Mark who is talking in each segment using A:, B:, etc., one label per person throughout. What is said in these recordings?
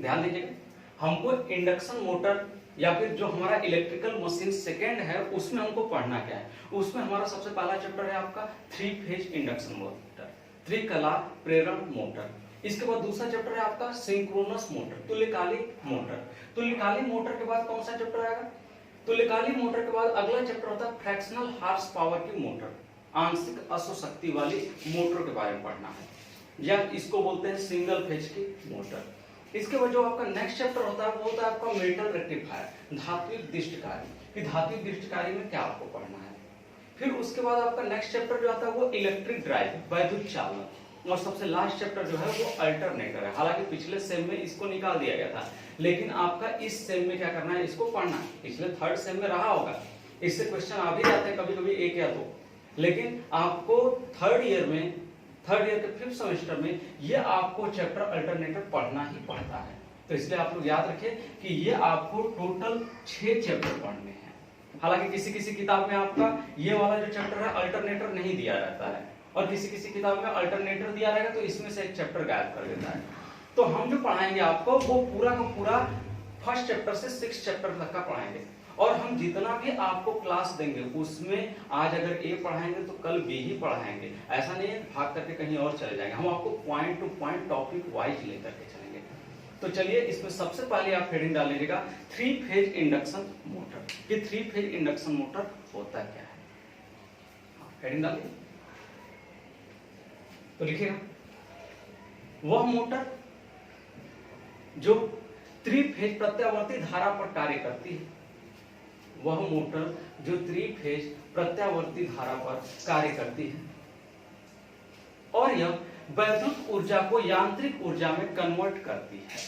A: ध्यान दीजिएगा, हमको इंडक्शन मोटर या फिर जो हमारा इलेक्ट्रिकल मशीन सेकेंड है उसमें हमको पढ़ना क्या है। उसमें हमारा सबसे पहला चैप्टर है आपका 3 फेज इंडक्शन मोटर, त्रिकला प्रेरण मोटर। इसके बाद दूसरा चैप्टर है आपका सिंक्रोनस मोटर, तुल्यकालिक मोटर। तुल्यकालिक मोटर के बाद कौन सा चैप्टर आएगा? तुल्यकालिक मोटर के बाद अगला चैप्टर होता है फ्रैक्शनल हार्स पावर की मोटर, आंशिक अश्वशक्ति वाली मोटर के बारे में पढ़ना है, या इसको बोलते हैं सिंगल फेज की मोटर। इसके बाद जो आपका नेक्स्ट चैप्टर होता है वो होता है आपका मेटल रेक्टिफायर, धात्विक दृष्टिकारी, कि धात्विक दृष्टिकारी में क्या आपको पढ़ना है। फिर उसके बाद आपका नेक्स्ट चैप्टर जो आता है वो इलेक्ट्रिक ड्राइव, वैद्युत चालन, और सबसे लास्ट चैप्टर जो है वो अल्टरनेटर है। हालांकि पिछले सेम में इसको निकाल दिया गया था, लेकिन आपका इस सेम में क्या करना है, इसको पढ़ना है। पिछले थर्ड सेम में रहा होगा, इससे क्वेश्चन आ भी जाते हैं कभी कभी एक या दो, लेकिन आपको थर्ड ईयर के 5th सेमेस्टर में ये आपको चैप्टर अल्टरनेटर पढ़ना ही पड़ता है। तो इसलिए आप लोग याद रखें कि ये आपको टोटल 6 चैप्टर पढ़ने हैं। हालांकि किसी किसी किताब में आपका ये वाला जो चैप्टर है अल्टरनेटर नहीं दिया रहता है, और किसी किसी किताब में अल्टरनेटर दिया रहेगा तो इसमें से एक चैप्टर गायब कर देता है। तो हम जो पढ़ाएंगे आपको वो पूरा का पूरा फर्स्ट चैप्टर से 6th चैप्टर तक का पढ़ाएंगे, और हम जितना भी आपको क्लास देंगे उसमें आज अगर ए पढ़ाएंगे तो कल बी ही पढ़ाएंगे। ऐसा नहीं है भाग करके कहीं और चले जाएंगे, हम आपको point two point topic wise लेकर के चलेंगे। तो चलिए इसमें सबसे पहले आप हेडिंग डाल लीजिएगा 3 फेज इंडक्शन मोटर। ये 3 फेज इंडक्शन मोटर होता क्या है, हेडिंग डालिए तो लिखिएगा, वह मोटर जो 3 फेज प्रत्यावर्ती धारा पर कार्य करती है, वह मोटर जो 3 फेज प्रत्यावर्ती धारा पर कार्य करती है, और यह वैद्युत ऊर्जा को यांत्रिक ऊर्जा में कन्वर्ट करती है,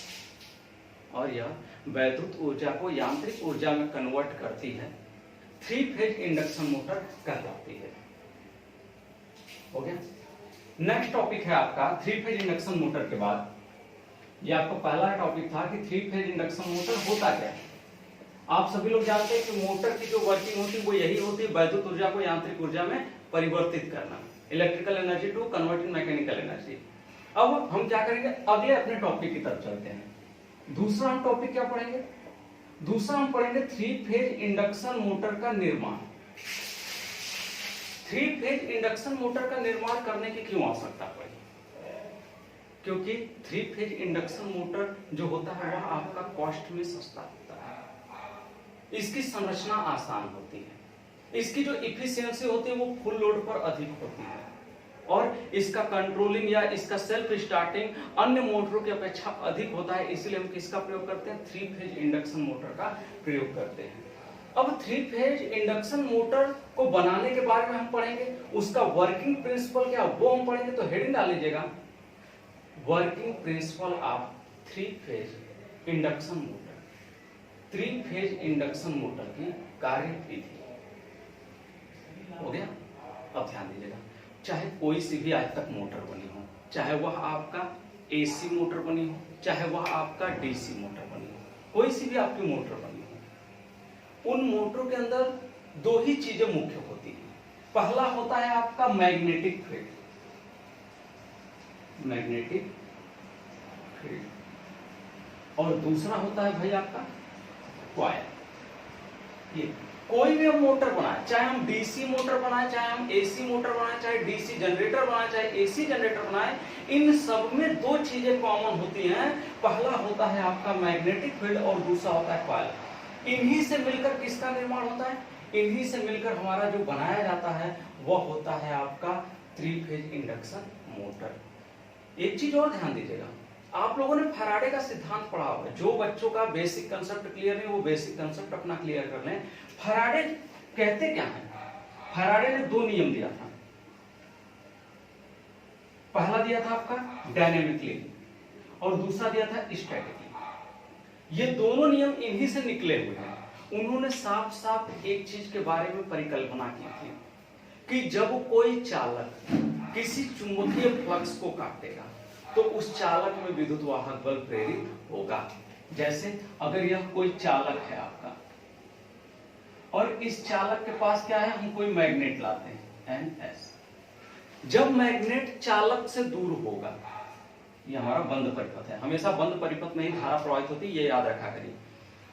A: और यह वैद्युत ऊर्जा को यांत्रिक ऊर्जा में कन्वर्ट करती है, 3 फेज इंडक्शन मोटर कहलाती है। हो गया। नेक्स्ट टॉपिक है आपका 3 फेज इंडक्शन मोटर के बाद, ये आपका पहला टॉपिक था कि 3 फेज इंडक्शन मोटर होता क्या है। आप सभी लोग जानते हैं कि मोटर की जो वर्किंग होती है वो यही होती है, वैद्युत ऊर्जा को यांत्रिक ऊर्जा में परिवर्तित करना, electrical energy to converting mechanical energy. अब हम क्या करेंगे, अगले अपने टॉपिक की तरफ चलते हैं। दूसरा हम टॉपिक क्या पढ़ेंगे, दूसरा हम पढ़ेंगे 3 फेज इंडक्शन मोटर का निर्माण। 3 फेज इंडक्शन मोटर का निर्माण करने की क्यों आवश्यकता पड़ी? क्योंकि 3 फेज इंडक्शन मोटर जो होता है वह आपका कॉस्ट में सस्ता होता है, इसकी संरचना आसान होती है, इसकी जो इफिशियंसी होती है वो फुल लोड पर अधिक होती है, और इसका कंट्रोलिंग या इसका सेल्फ स्टार्टिंग अन्य मोटरों की अपेक्षा अधिक होता है। इसलिए हम किसका प्रयोग करते हैं, 3 फेज इंडक्शन मोटर का प्रयोग करते हैं। अब 3 फेज इंडक्शन मोटर को बनाने के बारे में हम पढ़ेंगे, उसका वर्किंग प्रिंसिपल क्या वो हम पढ़ेंगे। तो हेडिंग डाल लीजिएगा, working principle of 3 phase induction motor, 3 phase induction motor की कार्यविधि। हो गया। अब ध्यान दीजिएगा, चाहे कोई सी भी आज तक मोटर बनी हो, चाहे वह आपका एसी मोटर बनी हो, चाहे वह आपका डीसी मोटर बनी हो, कोई सी भी आपकी मोटर बनी हो, उन मोटरों के अंदर 2 ही चीजें मुख्य होती हैं। पहला होता है आपका मैग्नेटिक फील्ड, मैग्नेटिक फील्ड, और दूसरा होता है भाई आपका कॉइल। ये कोई भी हम मोटर बनाए, चाहे हम डीसी मोटर बनाए, चाहे हम एसी मोटर बनाए, चाहे डीसी जनरेटर बनाए, चाहे एसी जनरेटर बनाए, इन सब में 2 चीजें कॉमन होती हैं। पहला होता है आपका मैग्नेटिक फील्ड और दूसरा होता है कॉइल। इन्हीं से मिलकर किसका निर्माण होता है, इन्हीं से मिलकर हमारा जो बनाया जाता है वह होता है आपका 3 फेज इंडक्शन मोटर। एक चीज और ध्यान दीजिएगा, आप लोगों ने फैराडे का सिद्धांत पढ़ा होगा। जो बच्चों का बेसिक कंसेप्ट क्लियर नहीं वो बेसिक कंसेप्ट अपना क्लियर कर लें। फैराडे कहते क्या है, फैराडे ने 2 नियम दिया था। पहला दिया था आपका डायनेमिकली और दूसरा दिया था स्टैटिकली। ये दोनों नियम इन्हीं से निकले हुए हैं। उन्होंने साफ साफ एक चीज के बारे में परिकल्पना की थी कि जब कोई चालक किसी चुंबकीय फ्लक्स को काटेगा तो उस चालक में विद्युत वाहक बल प्रेरित होगा। जैसे अगर यह कोई चालक है आपका, और इस चालक के पास क्या है, हम कोई मैग्नेट लाते हैं NS। जब मैग्नेट चालक से दूर होगा, ये हमारा बंद परिपथ है, हमेशा बंद परिपथ में ही धारा प्रवाहित होती है, ये याद रखा करिए।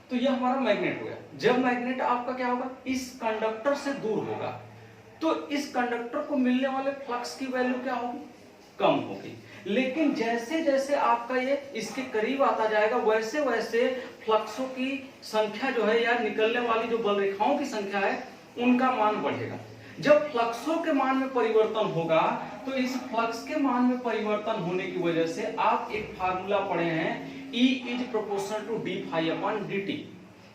A: तो ये हमारा मैग्नेट हो गया। जब मैग्नेट आपका क्या होगा, इस कंडक्टर से दूर होगा, तो इस कंडक्टर को मिलने वाले फ्लक्स की वैल्यू क्या होगी, कम होगी। लेकिन जैसे जैसे आपका ये इसके करीब आता जाएगा, वैसे वैसे फ्लक्सों की संख्या जो है, या निकलने वाली जो बल रेखाओं की संख्या है, उनका मान बढ़ेगा। जब फ्लक्सों के मान में परिवर्तन होगा, तो इस फ्लक्स के मान में परिवर्तन होने की वजह से आप एक फार्मूला पढ़े हैं, E is proportional to d phi upon dt।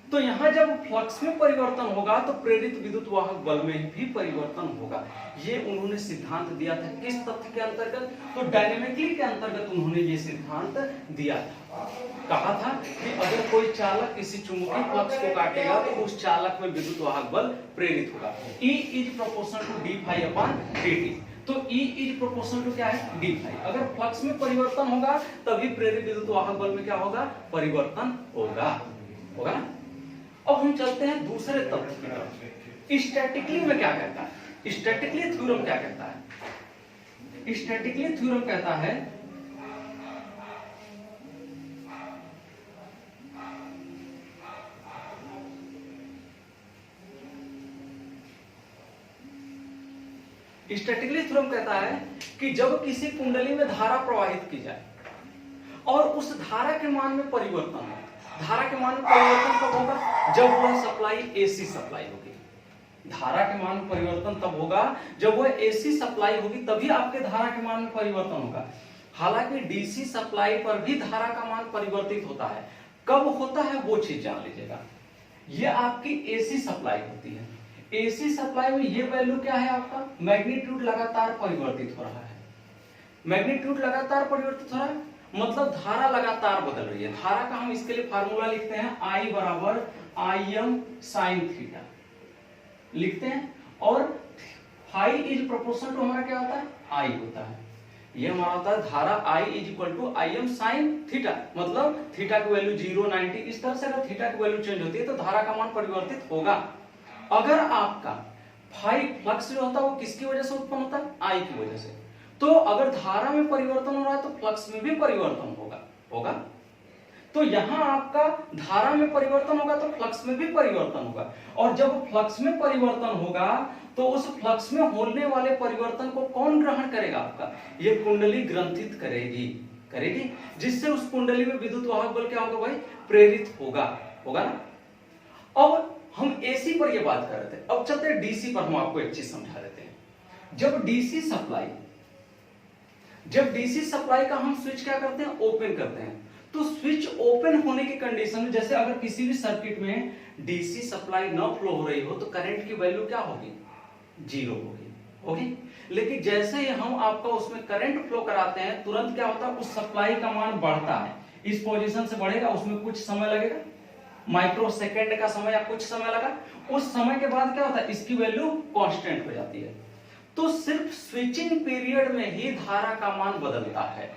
A: तो यहां जब फ्लक्स में परिवर्तन होगा तो प्रेरित विद्युत वाहक बल में भी परिवर्तन होगा। ये उन्होंने सिद्धांत दिया था किस तथ्य के अंतर्गत, तो डायनेमिकली के अंतर्गत उन्होंने ये सिद्धांत दिया था। कहा था कि अगर कोई चालक किसी चुंबकीय फ्लक्स को काटेगा तो उस चालक में विद्युत वाहक बल प्रेरित होगा। E is proportional to d phi upon dt। तो E इज प्रोपोर्शनल टू क्या है, डी फाई। अगर फ्लक्स में परिवर्तन होगा तभी प्रेरित विद्युत वाहक बल में क्या होगा, परिवर्तन होगा ना। अब हम चलते हैं दूसरे तथ्य की तरफ। स्टैटिकली में क्या कहता है, स्टैटिकली थ्योरम क्या कहता है, स्टैटिकली थ्योरम कहता है स्टैटिकली थ्योरम कहता है कि जब किसी कुंडली में धारा प्रवाहित की जाए और उस धारा के मान में परिवर्तन हो, धारा के मान में परिवर्तन कब होगा, जब वह सप्लाई एसी सप्लाई होगी। धारा के मान में परिवर्तन तब होगा जब वह एसी सप्लाई होगी, तभी आपके धारा के मान में परिवर्तन होगा। हालांकि डीसी सप्लाई पर भी धारा का मान परिवर्तित होता है। कब होता है वो चीज जान लीजिएगा। ये आपकी एसी सप्लाई होती है। एसी सप्लाई में ये वैल्यू क्या है आपका, मैग्नीट्यूड लगातार परिवर्तित हो रहा है। मैग्नीट्यूड लगातार परिवर्तित हो रहा है मतलब धारा लगातार बदल रही है। धारा का हम इसके लिए फार्मूला लिखते हैं, I बराबर Im साइन थीटा लिखते हैं, और फाई इज प्रोपोर्शनल टू हमारा क्या होता है, I होता है। ये हमारा होता है धारा I is equal to Im sine theta, मतलब थीटा की वैल्यू 0, 90, इस तरह से अगर थीटा की वैल्यू चेंज होती है तो धारा का मान परिवर्तित होगा। अगर आपका फाई फ्लक्स जो होता है वो किसकी वजह से उत्पन्न होता है, I की वजह से, तो अगर धारा में परिवर्तन हो रहा है तो फ्लक्स में भी परिवर्तन होगा। तो यहां आपका धारा में परिवर्तन होगा तो फ्लक्स में भी परिवर्तन होगा, और जब फ्लक्स में परिवर्तन होगा तो उस फ्लक्स में होने वाले परिवर्तन को कौन ग्रहण करेगा, आपका ये कुंडली ग्रंथित करेगी, जिससे उस कुंडली में विद्युत वाहक बल क्या होगा भाई, प्रेरित होगा ना। अब हम एसी पर ये बात कर रहे थे, अब चलते हैं डीसी पर। हम आपको एक चीज समझा देते हैं। जब डीसी सप्लाई का हम स्विच क्या करते हैं, ओपन करते हैं, तो स्विच ओपन होने की कंडीशन में, जैसे अगर किसी भी सर्किट में डीसी सप्लाई न फ्लो हो रही हो तो करंट की वैल्यू क्या होगी, 0 होगी। लेकिन जैसे ही हम आपका उसमें करंट फ्लो कराते हैं, तुरंत क्या होता है, उस सप्लाई का मान बढ़ता है। इस पोजीशन से बढ़ेगा, उसमें कुछ समय लगेगा, माइक्रो सेकेंड का समय या कुछ समय लगा। उस समय के बाद क्या होता है, इसकी वैल्यू कांस्टेंट हो जाती है। तो सिर्फ स्विचिंग पीरियड में ही धारा का मान बदलता है।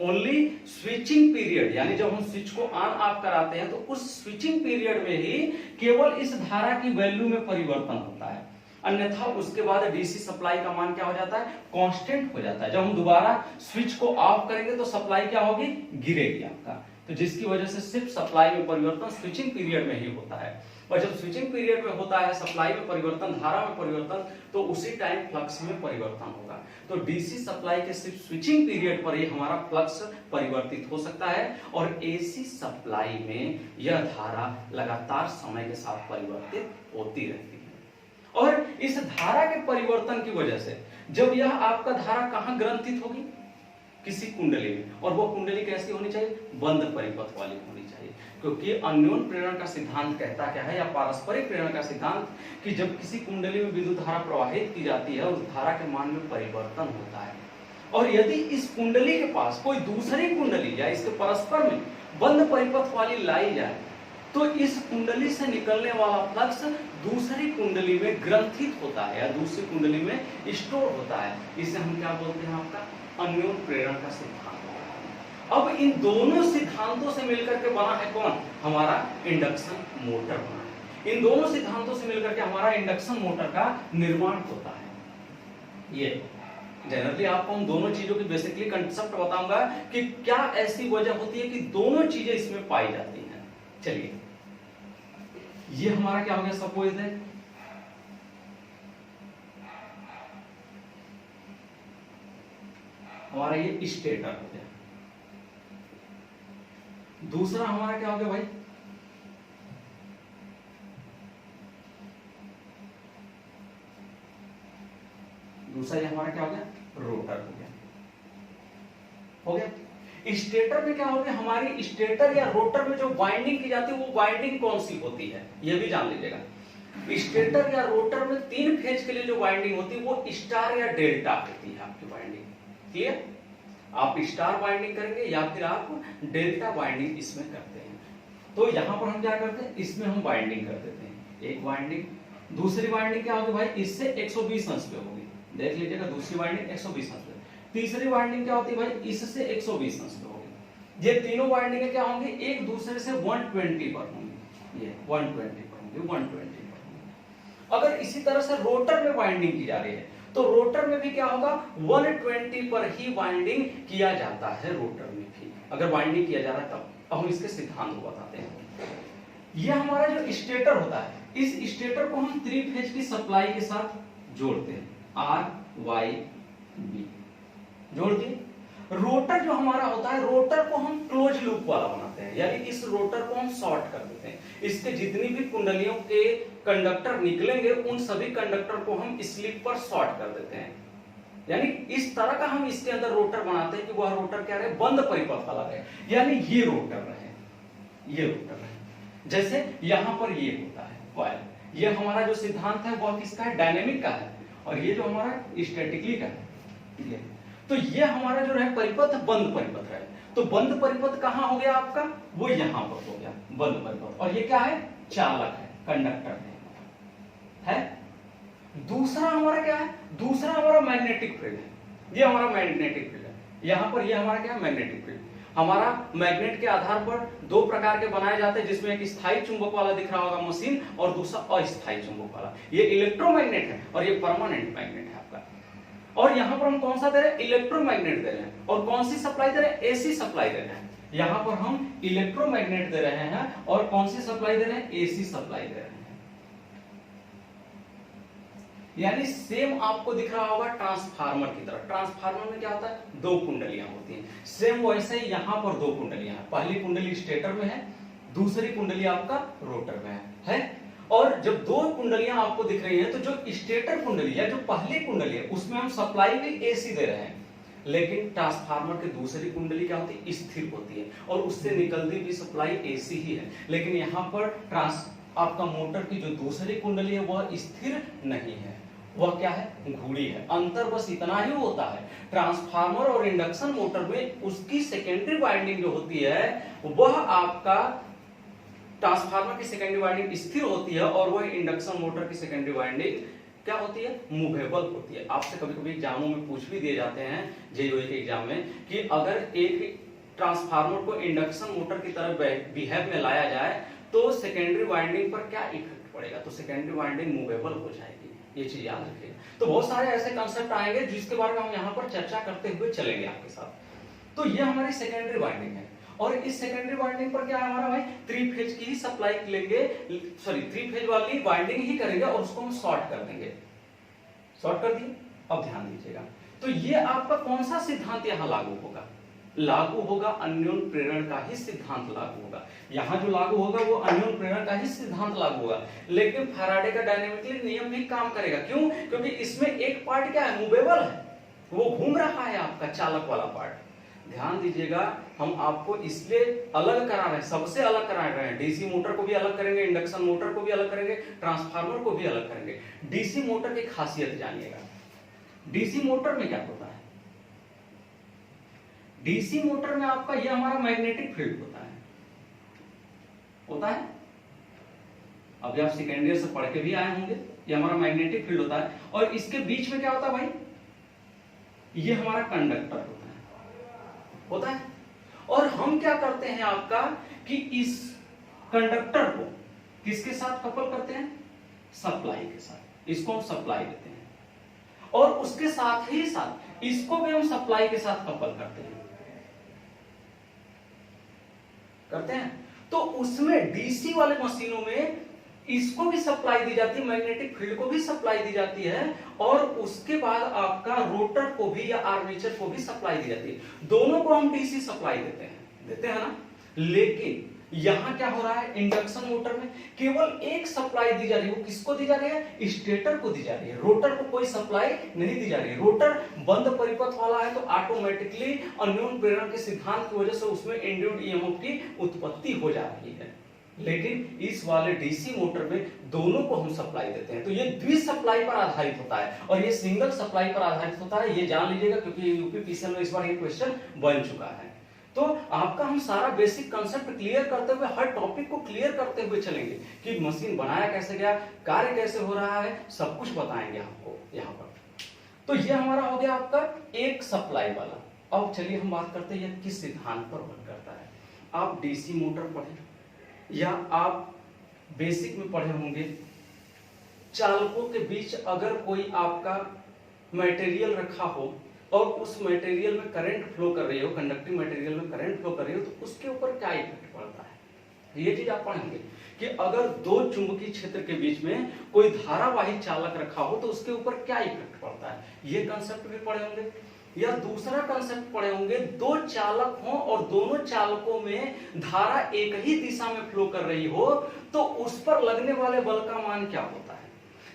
A: ओनली स्विचिंग पीरियड, यानी जब हम स्विच को ऑन ऑफ कराते हैं तो उस स्विचिंग पीरियड में ही केवल इस धारा की वैल्यू में परिवर्तन होता है। अन्यथा उसके बाद डीसी सप्लाई का मान क्या हो जाता है, कांस्टेंट हो जाता है। जब हम दोबारा स्विच को ऑफ करेंगे तो सप्लाई क्या होगी, गिरेगी आपका। तो जिसकी वजह से सिर्फ सप्लाई में परिवर्तन स्विचिंग पीरियड में ही होता है। और जब स्विचिंग पीरियड में होता है सप्लाई में परिवर्तन, धारा में परिवर्तन, तो उसी टाइम फ्लक्स में परिवर्तन होगा। तो डीसी सप्लाई के सिर्फ स्विचिंग पीरियड पर ही हमारा फ्लक्स परिवर्तित हो सकता है, और एसी सप्लाई में यह धारा लगातार समय के साथ परिवर्तित होती रहती है। और इस धारा के परिवर्तन की वजह से जब यह आपका धारा कहां ग्रंथित होगी, किसी कुंडली में, और वो कुंडली कैसी होनी चाहिए, बंद परिपथ वाली होनी चाहिए। क्योंकि अन्योन प्रेरण का सिद्धांत कहता क्या है, या पारस्परिक प्रेरण का सिद्धांत, कि जब किसी कुंडली में विद्युत धारा प्रवाहित की जाती है, उस धारा के मान में परिवर्तन होता है। और यदि इस कुंडली के पास कोई दूसरी कुंडली या इसके परस्पर में बंद परिपथ वाली लाई जाए, तो इस कुंडली से निकलने वाला फ्लक्स दूसरी कुंडली में ग्रंथित होता है या दूसरी कुंडली में स्टोर होता है। इसे हम क्या बोलते हैं, आपका अन्योन प्रेरण का सिद्धांत। अब इन दोनों सिद्धांतों से मिलकर के बना है कौन, हमारा इंडक्शन मोटर बना है। इन दोनों सिद्धांतों से मिलकर के हमारा इंडक्शन मोटर का निर्माण होता है। ये जनरली आपको हम दोनों चीजों की बेसिकली कंसेप्ट बताऊंगा कि क्या ऐसी वजह होती है कि दोनों चीजें इसमें पाई जाती हैं। चलिए, ये हमारा क्या हो गया, सपोज है हमारा ये स्टेटर हो गया। दूसरा हमारा क्या हो गया भाई, दूसरा ये हमारा क्या हो गया, रोटर हो गया। हो गया। स्टेटर में क्या हो गया, हमारी स्टेटर या रोटर में जो वाइंडिंग की जाती है वो वाइंडिंग कौन सी होती है, ये भी जान लीजिएगा। स्टेटर या रोटर में 3 फेज के लिए जो वाइंडिंग होती है वो स्टार या डेल्टा होती है आपकी वाइंडिंग। क्लियर? आप स्टार वाइंडिंग करेंगे या फिर आप डेल्टा वाइंडिंग इसमें करते हैं। तो यहां पर हम क्या करते हैं, इसमें हम वाइंडिंग कर देते हैं, एक वाइंडिंग। दूसरी वाइंडिंग क्या होगी भाई, इससे 120 अंश पे होगी, देख लीजिएगा, दूसरी वाइंडिंग 120 अंश पे। तीसरी वाइंडिंग क्या होती है भाई, इससे 120 अंश पे होगी। ये तीनों वाइंडिंग क्या होंगी, एक दूसरे से 120 पर होंगी, ये 120 पर होंगी, 120 पर होंगी। अगर इसी तरह से रोटर में वाइंडिंग की जा रही है तो रोटर में भी क्या होगा, 120 पर ही वाइंडिंग किया जाता है रोटर में भी, अगर वाइंडिंग किया जा रहा है तब। अब हम इसके सिद्धांत को बताते हैं। यह हमारा जो स्टेटर होता है, इस स्टेटर को हम 3 फेज की सप्लाई के साथ जोड़ते हैं, आर वाई बी जोड़ दिए। रोटर जो हमारा होता है, रोटर को हम क्लोज लूप वाला बनाते हैं, यानी इस रोटर को हम शॉर्ट कर देते हैं। इसके जितनी भी कुंडलियों के कंडक्टर निकलेंगे उन सभी कंडक्टर को हम स्लिप पर शॉर्ट कर देते हैं। यानी इस तरह का हम इसके अंदर रोटर बनाते हैं कि वह रोटर क्या रहे, बंद परिपथ वाला रहे, यानी ये रोटर रहे, ये रोटर रहे। जैसे यहां पर ये होता है कॉइल, ये हमारा जो सिद्धांत है वह किसका है, डायनेमिक का है, और ये जो हमारा स्टैटिकली का है। तो ये हमारा जो रहे परिपथ बंद परिपथ रहे। तो बंद परिपथ कहां हो गया आपका, वो यहां पर हो गया बंद परिपथ। और ये क्या है, चालक है, कंडक्टर है। दूसरा हमारा क्या है, दूसरा हमारा मैग्नेटिक फील्ड है, ये हमारा मैग्नेटिक फील्ड है। यहां पर ये हमारा क्या है, मैग्नेटिक फील्ड। हमारा मैग्नेट के आधार पर 2 प्रकार के बनाए जाते हैं, जिसमें एक स्थायी चुंबक वाला दिख रहा होगा मशीन, और दूसरा अस्थायी चुंबक वाला। ये इलेक्ट्रोमैग्नेट है और ये परमानेंट मैग्नेट है आपका। और यहां पर हम कौन सा दे रहे हैं, इलेक्ट्रोमैग्नेट दे रहे हैं। और कौन सी सप्लाई दे रहे हैं, एसी सप्लाई दे रहे हैं। यहां पर हम इलेक्ट्रोमैग्नेट दे रहे हैं और कौन सी सप्लाई दे रहे हैं, एसी सप्लाई दे रहे हैं। यानी सेम आपको दिख रहा होगा ट्रांसफार्मर की तरह। ट्रांसफार्मर में क्या होता है, 2 कुंडलियां होती हैं। सेम वैसे ही यहां पर 2 कुंडलियां हैं, पहली कुंडली स्टेटर में है, दूसरी कुंडली आपका रोटर में है। और जब 2 कुंडलियां आपको दिख रही हैं तो जो स्टेटर कुंडली है, जो पहली कुंडली है, उसमें हम सप्लाई भी एसी दे रहे हैं। लेकिन ट्रांसफार्मर की दूसरी कुंडली क्या होती है, स्थिर होती है, और उससे निकलती भी सप्लाई एसी ही है। लेकिन यहाँ पर आपका मोटर की जो दूसरी कुंडली है वह स्थिर नहीं है, वह क्या है, घूर्णी है। अंतर बस इतना ही होता है, ट्रांसफार्मर और इंडक्शन मोटर में उसकी सेकेंडरी वाइंडिंग जो होती है वह आपका, ट्रांसफार्मर की सेकेंडरी वाइंडिंग स्थिर होती है और वह इंडक्शन मोटर की सेकेंडरी वाइंडिंग क्या होती है, मूवेबल होती है। आपसे कभी कभी एग्जामों में पूछ भी दिए जाते हैं, जेईई के एग्जाम में, कि अगर एक ट्रांसफार्मर को इंडक्शन मोटर की तरह बिहेव में लाया जाए तो सेकेंडरी वाइंडिंग पर क्या इफेक्ट पड़ेगा, तो सेकेंडरी वाइंडिंग मूवेबल हो जाएगी। ये चीज याद रखिएगा। तो बहुत सारे ऐसे कंसेप्ट आएंगे जिसके बारे में हम यहाँ पर चर्चा करते हुए चलेंगे आपके साथ। तो ये हमारी सेकेंडरी वाइंडिंग है, और इस सेकेंडरी वाइंडिंग पर क्या है हमारा भाई, 3 फेज की ही सप्लाई लेंगे, सॉरी 3 फेज वाली वाइंडिंग ही करेंगे और उसको हम शॉर्ट कर देंगे। शॉर्ट कर दिए। अब ध्यान दीजिएगा, तो ये आपका कौन सा सिद्धांत यहाँ लागू होगा, लागू होगा अन्योन प्रेरण का ही सिद्धांत लागू होगा। यहां जो लागू होगा वो अन्योन प्रेरण का ही सिद्धांत लागू होगा। लेकिन फैराडे का डायनेमिकली नियम भी काम करेगा। क्यों? क्योंकि इसमें एक पार्ट क्या है, मूवेबल है, वो घूम रहा है आपका चालक वाला पार्ट। ध्यान दीजिएगा, हम आपको इसलिए अलग करा रहे हैं, सबसे अलग करा रहे हैं। डीसी मोटर को भी अलग करेंगे, इंडक्शन मोटर को भी अलग करेंगे, ट्रांसफार्मर को भी अलग करेंगे। डीसी मोटर की खासियत जानिएगा। डीसी मोटर में क्या होता है, डीसी मोटर में आपका ये हमारा मैग्नेटिक फील्ड होता है। अभी आप सेकेंड ईयर से पढ़ के भी आए होंगे, ये हमारा मैग्नेटिक फील्ड होता है। और इसके बीच में क्या होता है भाई, ये हमारा कंडक्टर होता है। और हम क्या करते हैं आपका, कि इस कंडक्टर को किसके साथ कपल करते हैं, सप्लाई के साथ। इसको हम सप्लाई देते हैं। और उसके साथ ही साथ इसको भी हम सप्लाई के साथ कपल करते हैं। तो उसमें डीसी वाले मशीनों में इसको भी सप्लाई दी जाती है, मैग्नेटिक फील्ड को भी सप्लाई दी जाती है, और उसके बाद आपका रोटर को भी या आर्मेचर को भी सप्लाई दी जाती है। दोनों को हम डीसी सप्लाई देते हैं ना। लेकिन यहां क्या हो रहा है, इंडक्शन मोटर में केवल एक सप्लाई दी जा रही है। वो किसको दी जा रही है, स्टेटर को दी जा रही है, रोटर को कोई सप्लाई नहीं दी जा रही है। रोटर बंद परिपथ वाला है तो ऑटोमेटिकली अन्योन प्रेरण के सिद्धांत की वजह से उसमें इंड्यूस्ड ईएमएफ की उत्पत्ति हो जा रही है। लेकिन इस वाले डीसी मोटर में दोनों को हम सप्लाई देते हैं। तो ये द्वि सप्लाई पर आधारित होता है और ये सिंगल सप्लाई पर आधारित होता है, ये जान लीजिएगा, क्योंकि यूपीपीसीएल में इस बार ये क्वेश्चन बन चुका है। तो आपका हम सारा बेसिक कंसेप्ट क्लियर करते हुए, हर टॉपिक को क्लियर करते हुए चलेंगे कि मशीन बनाया कैसे गया, कार्य कैसे हो रहा है, सब कुछ बताएंगे आपको यहाँ पर। तो ये हमारा हो गया आपका एक सप्लाई वाला। अब चलिए हम बात करते हैं किस सिद्धांत पर वर्क करता है। आप डीसी मोटर पढ़े या आप बेसिक में पढ़े होंगे, चालकों के बीच अगर कोई आपका मटेरियल रखा हो और उस मटेरियल में करंट फ्लो कर रही हो, कंडक्टिंग मटेरियल में करंट फ्लो कर रही हो, तो उसके ऊपर क्या इफेक्ट पड़ता है, ये चीज आप पढ़ेंगे कि अगर दो चुंबकीय क्षेत्र के बीच में कोई धारावाही चालक रखा हो तो उसके ऊपर क्या इफेक्ट पड़ता है, ये कंसेप्ट भी पढ़े होंगे। या दूसरा कंसेप्ट पढ़े होंगे, दो चालक हों और दोनों चालकों में धारा एक ही दिशा में फ्लो कर रही हो तो उस पर लगने वाले बल का मान क्या होता है।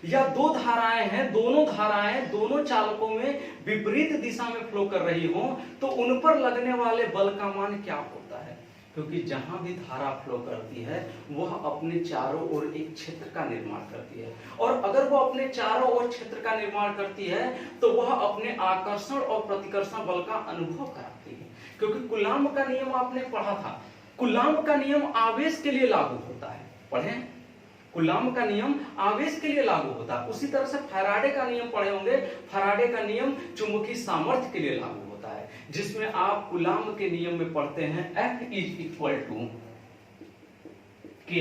A: या दो धाराएं हैं, दोनों धाराएं दोनों चालकों में विपरीत दिशा में फ्लो कर रही हो तो उन पर लगने वाले बल का मान क्या होता है। क्योंकि जहां भी धारा फ्लो करती है वह अपने चारों ओर एक क्षेत्र का निर्माण करती है, और अगर वो अपने चारों ओर क्षेत्र का निर्माण करती है तो वह अपने आकर्षण और प्रतिकर्षण बल का अनुभव कराती है। क्योंकि कूलॉम्ब का नियम आपने पढ़ा था, कूलॉम्ब का नियम आवेश के लिए लागू होता है, पढ़े, कूलॉम्ब का नियम आवेश के लिए लागू होता है। उसी तरह से फैराडे का नियम पढ़े होंगे, फैराडे का नियम चुंबकीय सामर्थ्य के लिए लागू होता है, जिसमें आप कूलॉम्ब के नियम में पढ़ते हैं F is equal to K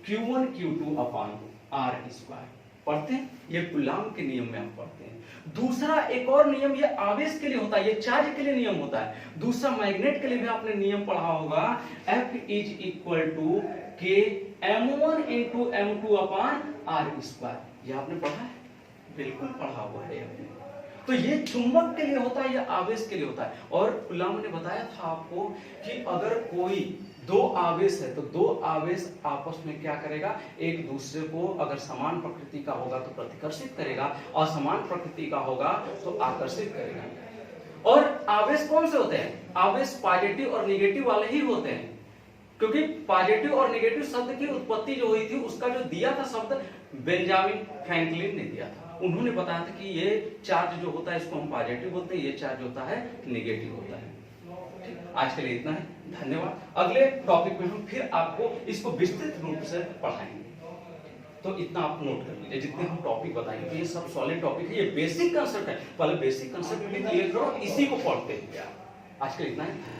A: Q1 Q2 upon R square, पढ़ते हैं, ये कूलॉम्ब के नियम में हम पढ़ते हैं। दूसरा एक और नियम ये आवेश के लिए होता है, ये चार्ज के लिए नियम होता है। दूसरा मैग्नेट के लिए भी आपने नियम पढ़ा होगा, F is equal to K M1 into M2 upon R square, ये आपने पढ़ा है, बिल्कुल पढ़ा हुआ है आपने। तो ये चुंबक के लिए होता है, ये आवेश के लिए होता है। और कूलॉम्ब ने बताया था आपको कि अगर कोई दो आवेश है तो दो आवेश आपस में क्या करेगा, एक दूसरे को अगर समान प्रकृति का होगा तो प्रतिकर्षित करेगा, और समान प्रकृति का होगा तो आकर्षित करेगा। और आवेश कौन से होते हैं, आवेश पॉजिटिव और नेगेटिव वाले ही होते हैं, क्योंकि पॉजिटिव और नेगेटिव शब्द की उत्पत्ति जो हुई थी उसका जो दिया था शब्द बेंजामिन फ्रैंकलिन ने दिया था। उन्होंने बताया था कि ये चार्ज जो होता है इसको हम पॉजिटिव बोलते हैं, ये चार्ज होता है नेगेटिव होता है। आज के लिए इतना है, धन्यवाद। अगले टॉपिक में हम फिर आपको इसको विस्तृत रूप से पढ़ाएंगे, तो इतना आप नोट कर लीजिए। जितने हम टॉपिक बताएंगे ये सब सॉलिड टॉपिक है, ये बेसिक कंसेप्ट है, पहले बेसिक कंसेप्ट भी क्लियर करो, इसी को पढ़ते हैं। आज के लिए इतना है।